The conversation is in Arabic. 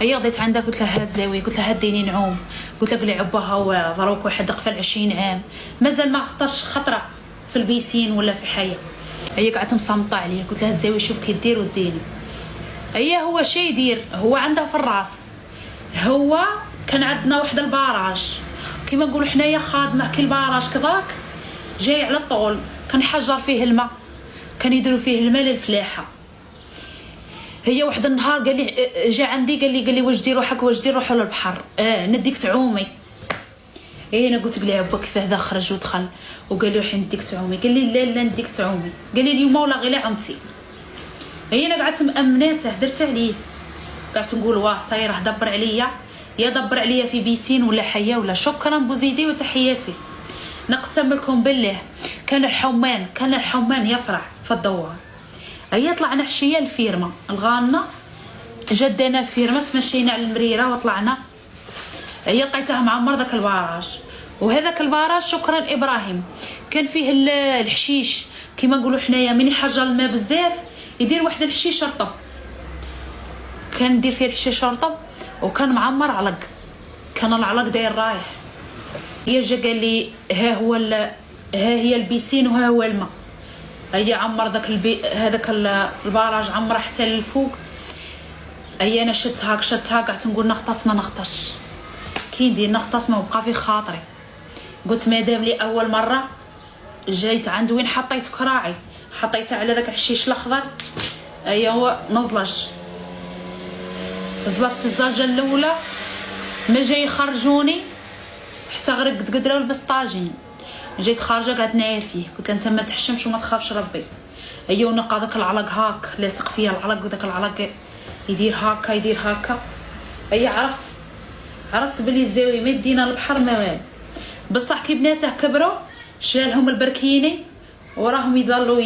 هي غديت عندها قلت لها ها الزاويه، قلت لها ديني نعوم، قلت لها قلي عباها ضروك واحد قفل 20 عام مازال ما خطرش خطره في البيسين ولا في حياه. هي قعدت مصمطه عليا، قلت لها الزاويه شوف كي دير وديني. هي هو شي يدير، هو عنده في الراس. هو كان عندنا واحد الباراج كيما نقولوا حنايا خادمه كي الباراج كذاك جاي على الطول، كان حجر فيه الماء، كان يديروا فيه الماء للفلاحه. هي واحد النهار قال لي جا عندي قال لي واش دير روحك، واش دير روحو للبحر، نديك تعومي. انا قلت بلي عبا كيفاه ذا خرج ودخل وقال لي روحي نديك تعومي. قال لي لا نديك تعومي. قال لي اليوم ولا غير عمتي. هي انا قعدت مامناته، درت عليه، قعدت نقول واه صايره دبر عليا، يا دبر عليا في بيسين ولا حياه ولا. شكرا بوزيدي وتحياتي. نقسم لكم بالله كان الحمان يفرح في الدوار. هي طلعنا حشيه الفيرما الغانه، جدنا الفيرما تمشينا على المريره وطلعنا. هي لقيتها معمر ذاك الباراج، وهذاك الباراج شكرا ابراهيم كان فيه الحشيش كيما نقولوا حنايا من يحجر الماء بزاف يدير واحد الحشيش رطب، كان ندير فيه الحشيش رطب وكان معمر علق، كان العلق داير رايح. هي جا قال لي ها هي البيسين وها هو الماء. هي عمر هذاك الباراج عمره حتى للفوق. هي انا شتها قعدت نقول نغطس ما نغطش، كي ندير نغطس ما بقى في خاطري. قلت مادام لي اول مره جيت عند وين حطيت كراعي، حطيتها على داك الحشيش الاخضر. هو نزلجت الزلجه الاولى ما جاي يخرجوني حتى غرقت قدره ولبست طاجين. جيت خارجه قعدت نعاير فيه، قلت له انت ما تحشمش وما تخافش ربي. ونقى داك العلق هاك لاصق فيا العلق، وداك العلق يدير هكا. عرفت بلي الزاويه ما يدينا البحر ما والو. بصح كي بناته كبروا شالهم البركيني وراهم يضلوا